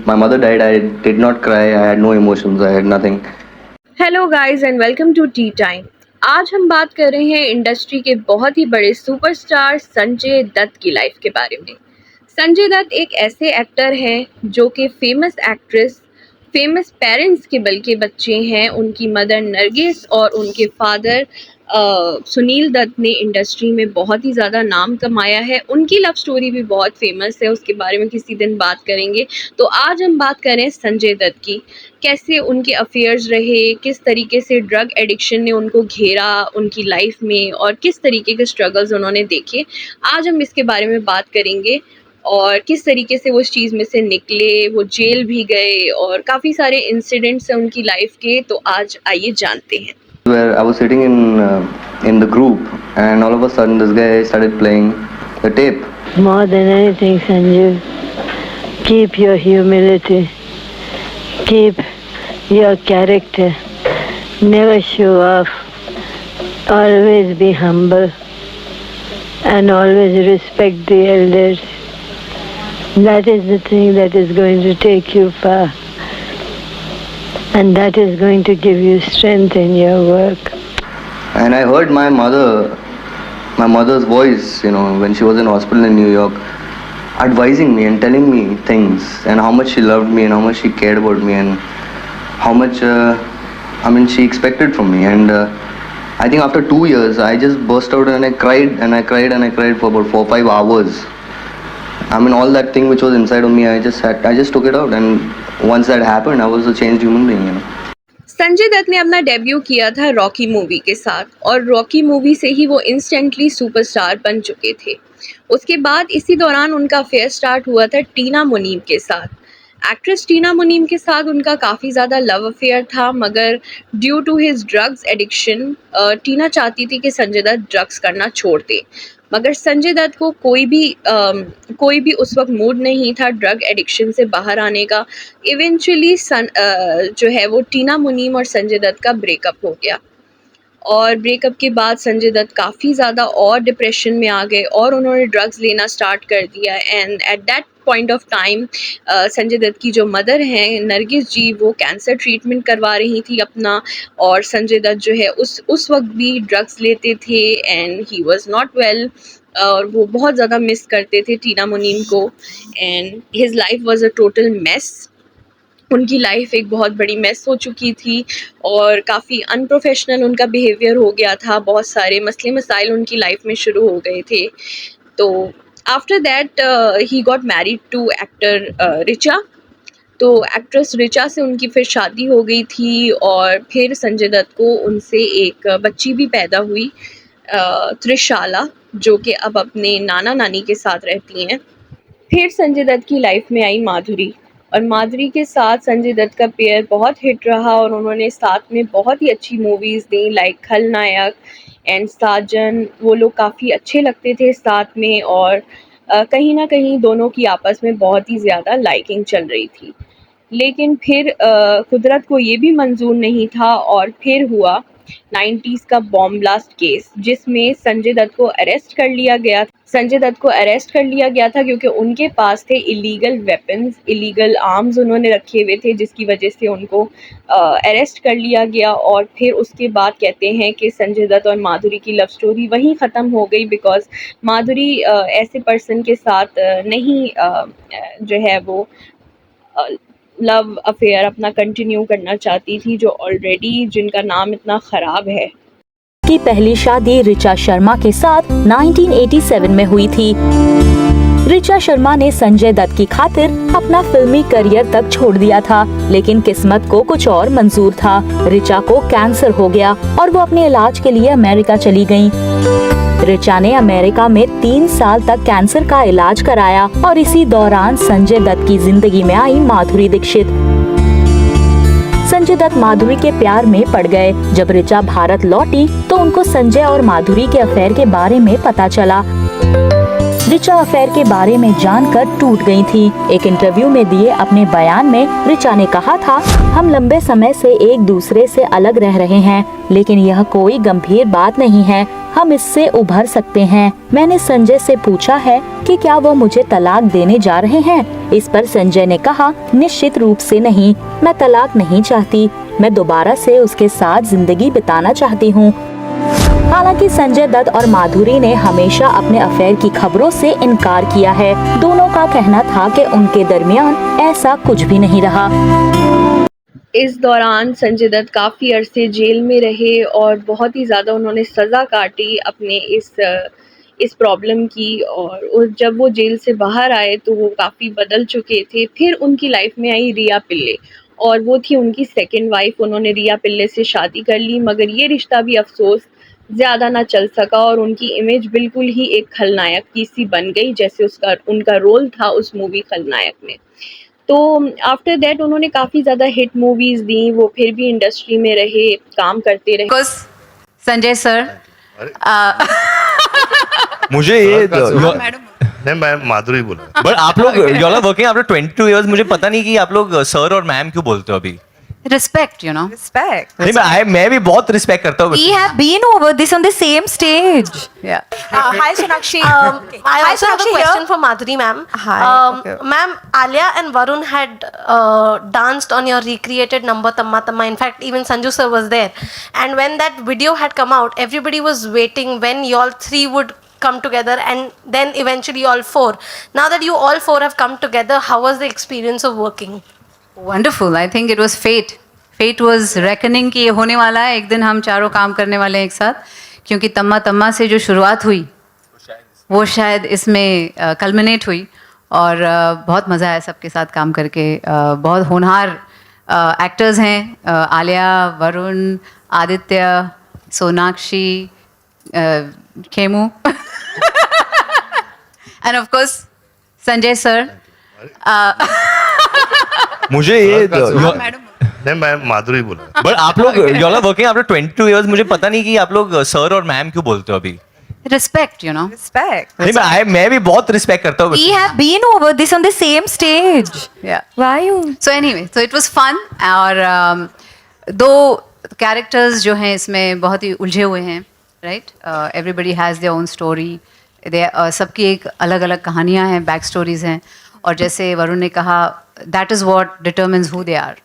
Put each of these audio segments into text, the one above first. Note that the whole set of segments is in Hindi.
my mother died, I did not cry. I had no emotions. I had nothing. Hello guys and welcome to tea time. आज हम बात कर रहे हैं इंडस्ट्री के बहुत ही बड़े सुपरस्टार संजय दत्त की लाइफ के बारे में। संजय दत्त एक ऐसे एक्टर हैं जो कि फेमस एक्ट्रेस, फेमस पेरेंट्स के बल्कि बच्चे हैं। उनकी मदर नरगिस और उनके फादर सुनील दत्त ने इंडस्ट्री में बहुत ही ज़्यादा नाम कमाया है। उनकी लव स्टोरी भी बहुत फेमस है, उसके बारे में किसी दिन बात करेंगे। तो आज हम बात करें संजय दत्त की, कैसे उनके अफेयर्स रहे, किस तरीके से ड्रग एडिक्शन ने उनको घेरा उनकी लाइफ में और किस तरीके के स्ट्रगल्स उन्होंने देखे। आज हम इसके बारे में बात करेंगे और किस तरीके से वो उस चीज़ में से निकले, वो जेल भी गए और काफ़ी सारे इंसिडेंट्स हैं उनकी लाइफ के। तो आज आइए जानते हैं। Where I was sitting in the group, and all of a sudden this guy started playing the tape. More than anything, Sanjeev, keep your humility, keep your character, never show off, always be humble, and always respect the elders. That is the thing that is going to take you far. And that is going to give you strength in your work. And I heard my mother's voice, when she was in hospital in New York, advising me and telling me things, and how much she loved me and how much she cared about me, and how much she expected from me. And I think after 2 years I just burst out and I cried and I cried and I cried for about 4-5 hours. All that thing which was inside of me, I just took it out, and once that happened, I was a changed human being. Sanjay Dutt ने अपना डेब्यू किया था रॉकी मूवी के साथ और रॉकी मूवी से ही वो इंस्टेंटली सुपरस्टार बन चुके थे। उसके बाद इसी दौरान उनका अफेयर स्टार्ट हुआ था टीना मुनीम के साथ। एक्ट्रेस टीना मुनीम के साथ उनका काफ़ी ज़्यादा लव अफेयर था, मगर due to his drugs addiction Tina चाहती थी कि संजय दत्त ड्रग्स करना छोड़ दे, मगर संजय दत्त को कोई भी उस वक्त मूड नहीं था ड्रग एडिक्शन से बाहर आने का। इवेंचुअली जो है वो टीना मुनीम और संजय दत्त का ब्रेकअप हो गया और ब्रेकअप के बाद संजय दत्त काफ़ी ज़्यादा और डिप्रेशन में आ गए और उन्होंने ड्रग्स लेना स्टार्ट कर दिया। And at that point of time Sanjay Dutt की जो मदर हैं नरगिस जी, वो कैंसर ट्रीटमेंट करवा रही थी अपना, और संजय दत्त जो है उस वक्त भी ड्रग्स लेते थे and he was not well, और वो बहुत ज़्यादा मिस करते थे टीना मुनीम को। And his life was a total mess. उनकी लाइफ एक बहुत बड़ी मेस हो चुकी थी और काफ़ी अनप्रोफेशनल उनका बिहेवियर हो गया था। बहुत सारे मसले मसाइल उनकी लाइफ में शुरू हो गए थे। तो after that he got married to actor Richa. तो एक्ट्रेस रिचा से उनकी फिर शादी हो गई थी और फिर संजय दत्त को उनसे एक बच्ची भी पैदा हुई, त्रिशाला, जो कि अब अपने नाना नानी के साथ रहती हैं। फिर संजय दत्त की लाइफ में आई माधुरी, और माधुरी के साथ संजय दत्त का पेयर बहुत हिट रहा और उन्होंने साथ में बहुत ही अच्छी मूवीज़ दी लाइक खलनायक एंड साजन। वो लोग काफ़ी अच्छे लगते थे साथ में, और कहीं ना कहीं दोनों की आपस में बहुत ही ज़्यादा लाइकिंग चल रही थी। लेकिन फिर कुदरत को ये भी मंजूर नहीं था और फिर हुआ 90s का बॉम्ब ब्लास्ट केस, जिसमें संजय दत्त को अरेस्ट कर लिया गया। क्योंकि उनके पास थे इलीगल वेपन्स, इलीगल आर्म्स उन्होंने रखे हुए थे, जिसकी वजह से उनको अरेस्ट कर लिया गया। और फिर उसके बाद कहते हैं कि संजय दत्त और माधुरी की लव स्टोरी वहीं ख़त्म हो गई, बिकॉज माधुरी ऐसे पर्सन के साथ नहीं जो है वो लव अफेयर अपना कंटिन्यू करना चाहती थी, जो ऑलरेडी जिनका नाम इतना ख़राब है। की पहली शादी रिचा शर्मा के साथ 1987 में हुई थी। रिचा शर्मा ने संजय दत्त की खातिर अपना फिल्मी करियर तक छोड़ दिया था, लेकिन किस्मत को कुछ और मंजूर था। रिचा को कैंसर हो गया और वो अपने इलाज के लिए अमेरिका चली गयी। रिचा ने अमेरिका में 3 साल तक कैंसर का इलाज कराया और इसी दौरान संजय दत्त की जिंदगी में आई माधुरी दीक्षित। संजय दत्त माधुरी के प्यार में पड़ गए। जब रिचा भारत लौटी तो उनको संजय और माधुरी के अफेयर के बारे में पता चला। रिचा अफेयर के बारे में जानकर टूट गई थी। एक इंटरव्यू में दिए अपने बयान में रिचा ने कहा था, हम लंबे समय से एक दूसरे से अलग रह रहे हैं, लेकिन यह कोई गंभीर बात नहीं है, हम इससे उभर सकते हैं। मैंने संजय से पूछा है कि क्या वो मुझे तलाक देने जा रहे हैं। इस पर संजय ने कहा, निश्चित रूप से नहीं, मैं तलाक नहीं चाहती, मैं दोबारा से उसके साथ जिंदगी बिताना चाहती हूँ। हालांकि संजय दत्त और माधुरी ने हमेशा अपने अफेयर की खबरों से इनकार किया है। दोनों का कहना था कि उनके दरमियान ऐसा कुछ भी नहीं रहा। इस दौरान संजय दत्त काफ़ी अरसे जेल में रहे और बहुत ही ज़्यादा उन्होंने सज़ा काटी अपने इस प्रॉब्लम की। और जब वो जेल से बाहर आए तो वो काफ़ी बदल चुके थे। फिर उनकी लाइफ में आई रिया पिल्ले और वो थी उनकी सेकंड वाइफ। उन्होंने रिया पिल्ले से शादी कर ली, मगर ये रिश्ता भी अफसोस ज़्यादा ना चल सका और उनकी इमेज बिल्कुल ही एक खलनायक की सी बन गई, जैसे उनका रोल था उस मूवी खलनायक में। तो आफ्टर दैट उन्होंने काफ़ी ज़्यादा हिट मूवीज़ दी, वो फिर भी इंडस्ट्री में रहे, काम करते रहे। संजय सर, मुझे ये नहीं, मैं माधुरी बोला। बट आप लोग you are working after 22 years, मुझे पता नहीं कि आप लोग सर और मैम क्यों बोलते हो अभी। Respect, you know, respect. नहीं, मैं भी बहुत रिस्पेक्ट करता हूँ। We have been over this on the same stage. Yeah. Hi Sonakshi. I also have a question for Madhuri ma'am. Hi. Ma'am, Alia and Varun had danced on your recreated number Tamma Tamma. In fact, even Sanju sir was there. And when that video had come out, everybody was waiting when you all three would come together, and then eventually all four. Now that you all four have come together, how was the experience of working? Wonderful. I think it was fate. Fate was reckoning कि ये होने वाला है, एक दिन हम चारों काम करने वाले हैं एक साथ, क्योंकि तम्मा तम्मा से जो शुरुआत हुई वो शायद इसमें कल्मिनेट हुई और बहुत मज़ा आया सबके साथ काम करके। बहुत होनहार एक्टर्स हैं, Alia, Varun, Aditya, Sonakshi, Khemu and of course Sanjay sir. मुझे ये नहीं, मैं माधुरी बोला। बट आप लोग you are working after 22 years, मुझे पता नहीं कि आप लोग सर और मैम क्यों बोलते हो अभी। Respect, you know, respect. नहीं, मैं भी बहुत रिस्पेक्ट करता हूँ। We have been over this on the same stage. Yeah. Why you? So anyway, so it was fun और दो कैरेक्टर्स जो हैं इसमें बहुत ही उलझे हुए हैं, right? Everybody has their own story. सबकी एक अलग अलग कहानियाँ हैं, बैक स्टोरीज हैं, और जैसे वरुण ने कहा, that is what determines who they are.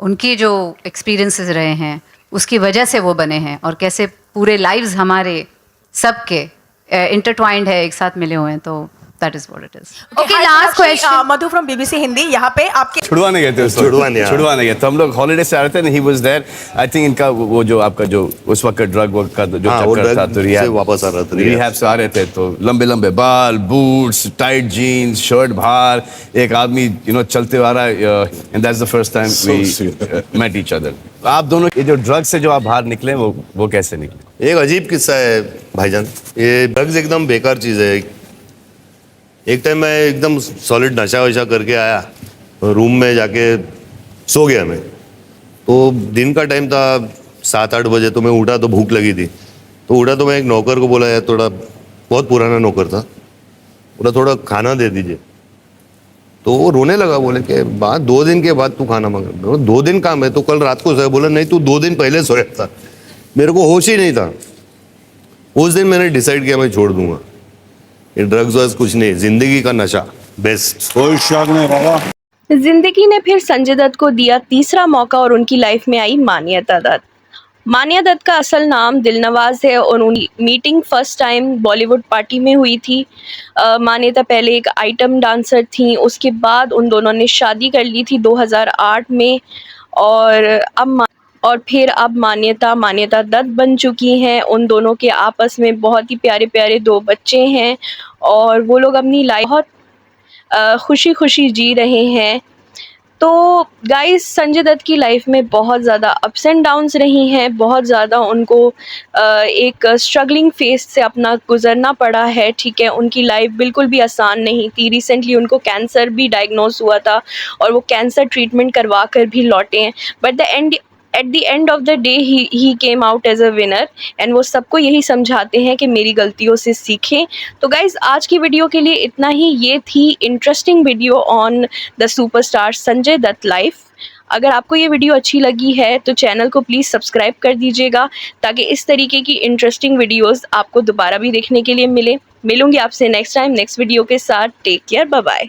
उनके जो एक्सपीरियंसेस रहे हैं उसकी वजह से वो बने हैं, और कैसे पूरे लाइव्स हमारे सबके इंटरट्वाइंड है, एक साथ मिले हुए हैं, तो that is what it is. Okay, last question, Madhu from BBC Hindi. यहाँ पे आपके छुड़वाने गए थे उसको, छुड़वाने गए तो हम लोग हॉलीडे से आ रहे थे, he was there. I think इनका वो जो आपका जो उस वक्त ड्रग वर्क का जो चक्कर था, तो रिया वापस आ रहा था, रिहैब से आ रहे थे, तो लंबे लंबे बाल, बूट्स, टाइट जीन्स, शर्ट बाहर, एक आदमी चलते आ रहा है, and that's the first time we met each other. आप दोनों ये जो ड्रग्स से जो आप बाहर निकले, वो कैसे निकले? एक अजीब किस्सा है भाईजान। ये ड्रग्स एकदम बेकार चीज़ है। एक टाइम मैं एकदम सॉलिड नशा वशा करके आया, रूम में जाके सो गया मैं। तो दिन का टाइम था, 7-8 बजे, तो मैं उठा तो भूख लगी थी। तो उठा तो मैं एक नौकर को बोला, यार थोड़ा, बहुत पुराना नौकर था, बोला थोड़ा खाना दे दीजिए। तो वो रोने लगा, बोले कि 2 दिन के बाद तू खाना मांगा। 2 दिन काम है, तो कल रात को सोया। बोला नहीं, तू 2 दिन पहले सोया था, मेरे को होश ही नहीं था। उस दिन मैंने डिसाइड किया मैं छोड़ दूंगा ये ड्रग्स वग्स, कुछ नहीं, जिंदगी का नशा बेस्ट। कोई शक नहीं बाबा। जिंदगी ने फिर संजय दत्त को दिया तीसरा मौका और उनकी लाइफ में आई मान्यता दत्त। मान्या दत्त का असल नाम दिलनवाज है और उनकी meeting first time Bollywood party में हुई थी। मान्यता पहले एक आइटम डांसर थी, उसके बाद उन दोनों ने शादी कर ली थी 2008 में, और फिर अब मान्यता दत्त बन चुकी हैं। उन दोनों के आपस में बहुत ही प्यारे प्यारे 2 बच्चे हैं और वो लोग अपनी लाइफ बहुत खुशी खुशी जी रहे हैं। तो गाइस, संजय दत्त की लाइफ में बहुत ज़्यादा अप्स एंड डाउन्स रही हैं, बहुत ज़्यादा उनको एक स्ट्रगलिंग फेस से अपना गुजरना पड़ा है, ठीक है। उनकी लाइफ बिल्कुल भी आसान नहीं थी। रिसेंटली उनको कैंसर भी डायग्नोज हुआ था और वो कैंसर ट्रीटमेंट करवा कर भी लौटे हैं, but at the end of the day he came out as a winner and वो सबको यही समझाते हैं कि मेरी गलतियों से सीखें। तो गाइज़ आज की वीडियो के लिए इतना ही। ये थी interesting video on the superstar Sanjay Dutt life. अगर आपको ये वीडियो अच्छी लगी है तो चैनल को प्लीज़ सब्सक्राइब कर दीजिएगा ताकि इस तरीके की इंटरेस्टिंग वीडियोस आपको दोबारा भी देखने के लिए मिलूंगी आपसे नेक्स्ट टाइम नेक्स्ट वीडियो के साथ। Take care, bye bye.